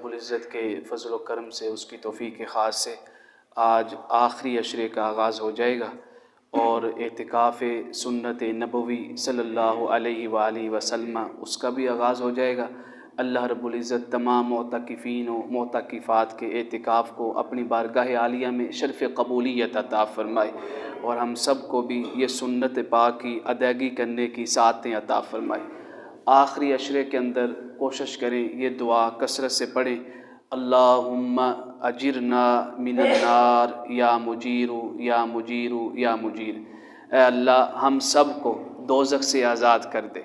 رب العزت کے فضل و کرم سے، اس کی توفیق خاص سے آج آخری عشرے کا آغاز ہو جائے گا اور اعتکاف سنت نبوی صلی اللہ علیہ وآلہ وسلم اس کا بھی آغاز ہو جائے گا۔ اللہ رب العزت تمام معتکفین و معتکفات کے اعتکاف کو اپنی بارگاہ عالیہ میں شرف قبولیت عطا فرمائے اور ہم سب کو بھی یہ سنت پاک کی ادائیگی کرنے کی سعادتیں عطا فرمائے۔ آخری عشرے کے اندر کوشش کریں یہ دعا کثرت سے پڑھیں، اللہم اجرنا من النار یا مجیرو یا مجیرو یا مجیر۔ اے اللہ ہم سب کو دوزخ سے آزاد کر دے،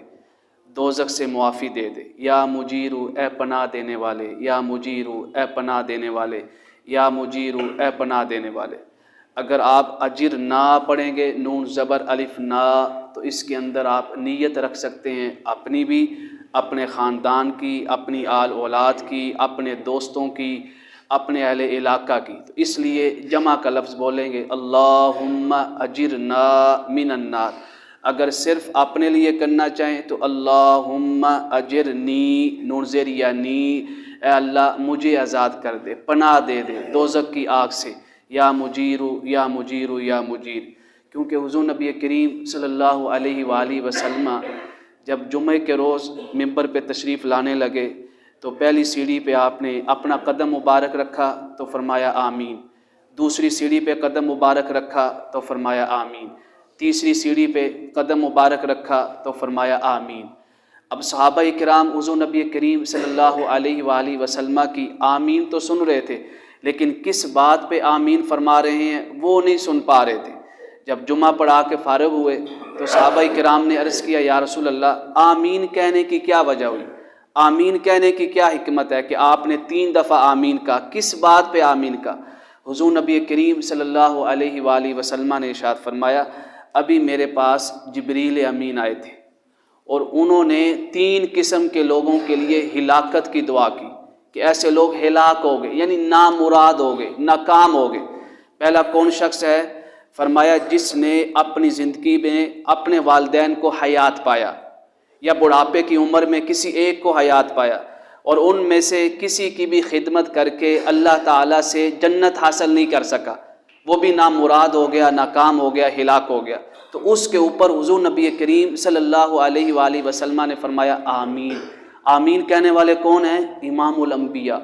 دوزخ سے معافی دے دے۔ یا مجیرو اے پناہ دینے والے، یا مجیرو اے پناہ دینے والے، یا مجیرو اے پناہ دینے والے۔ اگر آپ اجر نا پڑھیں گے، نون زبر الف نا، تو اس کے اندر آپ نیت رکھ سکتے ہیں اپنی بھی، اپنے خاندان کی، اپنی آل اولاد کی، اپنے دوستوں کی، اپنے اہل علاقہ کی۔ تو اس لیے جمع کا لفظ بولیں گے اللہم اجرنا من النار۔ اگر صرف اپنے لیے کرنا چاہیں تو اللہم اجرنی، نون زیر یا نی، اے اللہ مجھے آزاد کر دے، پناہ دے دے دوزخ کی آگ سے، یا مجیرو یا مجیرو یا مجیر۔ کیونکہ حضور نبی کریم صلی اللہ علیہ وآلہ وسلم جب جمعے کے روز ممبر پہ تشریف لانے لگے تو پہلی سیڑھی پہ آپ نے اپنا قدم مبارک رکھا تو فرمایا آمین، دوسری سیڑھی پہ قدم مبارک رکھا تو فرمایا آمین، تیسری سیڑھی پہ قدم مبارک رکھا تو فرمایا آمین۔ اب صحابہ کرام حضور نبی کریم صلی اللہ علیہ وآلہ وسلم کی آمین تو سن رہے تھے، لیکن کس بات پہ آمین فرما رہے ہیں وہ نہیں سن پا رہے تھے۔ جب جمعہ پڑھا کے فارغ ہوئے تو صحابہ کرام نے عرض کیا یا رسول اللہ آمین کہنے کی کیا وجہ ہوئی، آمین کہنے کی کیا حکمت ہے کہ آپ نے 3 دفعہ آمین کہا، کس بات پہ آمین کہا؟ حضور نبی کریم صلی اللہ علیہ وآلہ وسلم نے ارشاد فرمایا ابھی میرے پاس جبریل امین آئے تھے اور انہوں نے 3 قسم کے لوگوں کے لیے ہلاکت کی دعا کی کہ ایسے لوگ ہلاک ہو گئے، یعنی نامراد ہو گئے، ناکام ہو گئے۔ پہلا کون شخص ہے؟ فرمایا جس نے اپنی زندگی میں اپنے والدین کو حیات پایا یا بڑھاپے کی عمر میں کسی ایک کو حیات پایا اور ان میں سے کسی کی بھی خدمت کر کے اللہ تعالیٰ سے جنت حاصل نہیں کر سکا، وہ بھی نامراد ہو گیا، ناکام ہو گیا، ہلاک ہو گیا، تو اس کے اوپر حضور نبی کریم صلی اللہ علیہ وآلہ وسلم نے فرمایا آمین۔ آمین کہنے والے کون ہیں؟ امام الانبیاء۔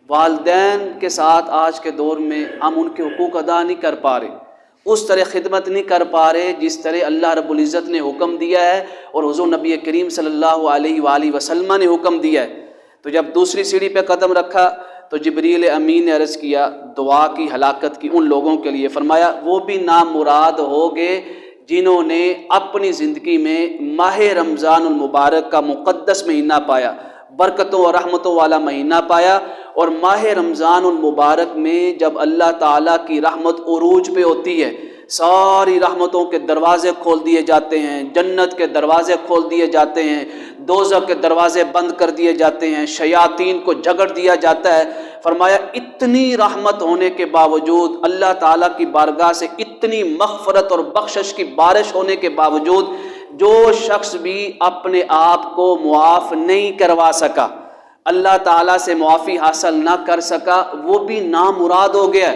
والدین کے ساتھ آج کے دور میں ہم ان کے حقوق ادا نہیں کر پا رہے، اس طرح خدمت نہیں کر پا رہے جس طرح اللہ رب العزت نے حکم دیا ہے اور حضور نبی کریم صلی اللہ علیہ وآلہ وسلم نے حکم دیا ہے۔ تو جب دوسری سیڑھی پہ قدم رکھا تو جبریل امین نے عرض کیا دعا کی ہلاکت کی ان لوگوں کے لیے، فرمایا وہ بھی نامراد ہو گئے جنہوں نے اپنی زندگی میں ماہ رمضان المبارک کا مقدس مہینہ پایا، برکتوں اور رحمتوں والا مہینہ پایا، اور ماہ رمضان المبارک میں جب اللہ تعالیٰ کی رحمت عروج پہ ہوتی ہے ساری رحمتوں کے دروازے کھول دیے جاتے ہیں، جنت کے دروازے کھول دیے جاتے ہیں، دوزخ کے دروازے بند کر دیے جاتے ہیں، شیاطین کو جھگڑ دیا جاتا ہے۔ فرمایا اتنی رحمت ہونے کے باوجود، اللہ تعالیٰ کی بارگاہ سے اتنی مغفرت اور بخشش کی بارش ہونے کے باوجود جو شخص بھی اپنے آپ کو معاف نہیں کروا سکا، اللہ تعالیٰ سے معافی حاصل نہ کر سکا، وہ بھی نامراد ہو گیا،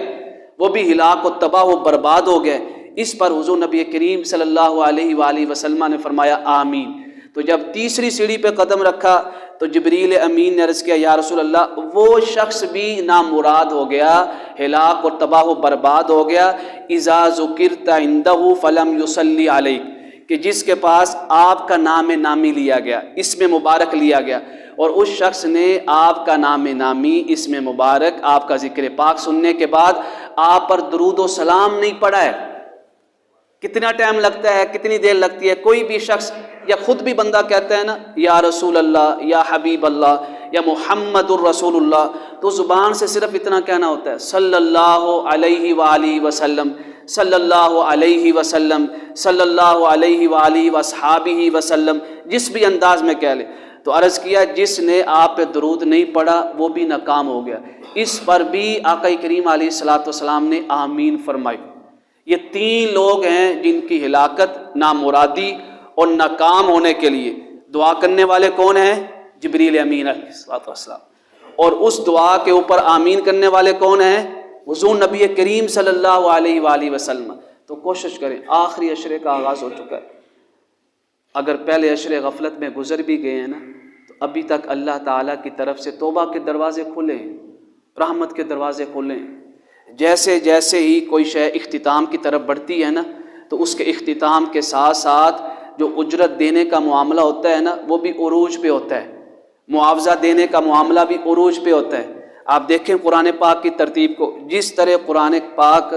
وہ بھی ہلاک و تباہ و برباد ہو گئے۔ اس پر حضور نبی کریم صلی اللہ علیہ وآلہ وسلم نے فرمایا آمین۔ تو جب تیسری سیڑھی پہ قدم رکھا تو جبریل امین نے عرض کیا یا رسول اللہ وہ شخص بھی نامراد ہو گیا، ہلاک اور تباہ و برباد ہو گیا، اذا ذکرت عنده فلم یصلی علیک، کہ جس کے پاس آپ کا نام نامی لیا گیا، اسم مبارک لیا گیا، اور اس شخص نے آپ کا نام نامی، اسم مبارک، آپ کا ذکر پاک سننے کے بعد آپ پر درود و سلام نہیں پڑھا ہے۔ کتنا ٹائم لگتا ہے، کتنی دیر لگتی ہے؟ کوئی بھی شخص یا خود بھی بندہ کہتا ہے نا یا رسول اللہ، یا حبیب اللہ، یا محمد الرسول اللہ، تو زبان سے صرف اتنا کہنا ہوتا ہے صلی اللہ علیہ وآلہ وسلم، صلی اللہ علیہ وسلم، صلی اللہ علیہ وآلہ وصحابہ وسلم، جس بھی انداز میں کہہ لے۔ تو عرض کیا جس نے آپ پہ درود نہیں پڑھا وہ بھی ناکام ہو گیا۔ اس پر بھی آقا کریم علیہ الصلوۃ والسلام نے آمین فرمائی۔ یہ 3 لوگ ہیں جن کی ہلاکت، نامرادی اور ناکام ہونے کے لیے دعا کرنے والے کون ہیں؟ جبریل امین علیہ الصلوۃ والسلام۔ اور اس دعا کے اوپر آمین کرنے والے کون ہیں؟ حضور نبی کریم صلی اللہ علیہ وآلہ وسلم۔ تو کوشش کریں، آخری عشرے کا آغاز ہو چکا ہے، اگر پہلے عشرے غفلت میں گزر بھی گئے ہیں نا تو ابھی تک اللہ تعالیٰ کی طرف سے توبہ کے دروازے کھلے ہیں، رحمت کے دروازے کھلے ہیں۔ جیسے جیسے ہی کوئی شے اختتام کی طرف بڑھتی ہے نا تو اس کے اختتام کے ساتھ ساتھ جو اجرت دینے کا معاملہ ہوتا ہے نا وہ بھی عروج پہ ہوتا ہے، معاوضہ دینے کا معاملہ بھی عروج پہ ہوتا ہے۔ آپ دیکھیں قرآن پاک کی ترتیب کو، جس طرح قرآن پاک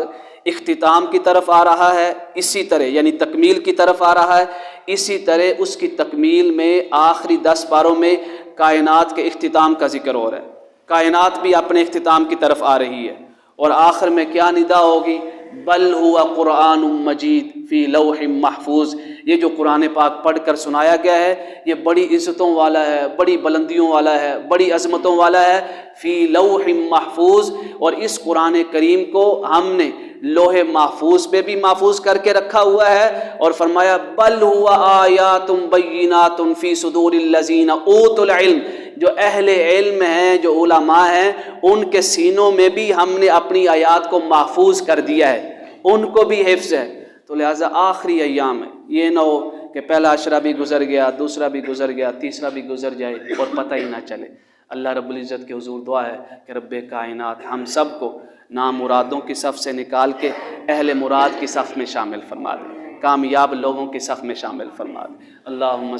اختتام کی طرف آ رہا ہے اسی طرح، یعنی تکمیل کی طرف آ رہا ہے، اسی طرح اس کی تکمیل میں آخری 10 پاروں میں کائنات کے اختتام کا ذکر ہو رہا ہے، کائنات بھی اپنے اختتام کی طرف آ رہی ہے، اور آخر میں کیا ندا ہوگی؟ بل ہوا قرآن مجید فی لوح محفوظ۔ یہ جو قرآن پاک پڑھ کر سنایا گیا ہے یہ بڑی عزتوں والا ہے، بڑی بلندیوں والا ہے، بڑی عظمتوں والا ہے، فی لوح محفوظ۔ اور اس قرآن کریم کو ہم نے لوح محفوظ پہ بھی محفوظ کر کے رکھا ہوا ہے، اور فرمایا بل ہوا آیات بینات فی صدور الذین اوتوا العلم، جو اہل علم ہیں، جو علماء ہیں، ان کے سینوں میں بھی ہم نے اپنی آیات کو محفوظ کر دیا ہے، ان کو بھی حفظ ہے۔ تو لہٰذا آخری ایام ہے، یہ نہ ہو کہ پہلا عشرہ بھی گزر گیا، دوسرا بھی گزر گیا، تیسرا بھی گزر جائے اور پتہ ہی نہ چلے۔ اللہ رب العزت کے حضور دعا ہے کہ رب کائنات ہم سب کو نامرادوں کی صف سے نکال کے اہل مراد کی صف میں شامل فرما دے، کامیاب لوگوں کی صف میں شامل فرما دے۔ اللہم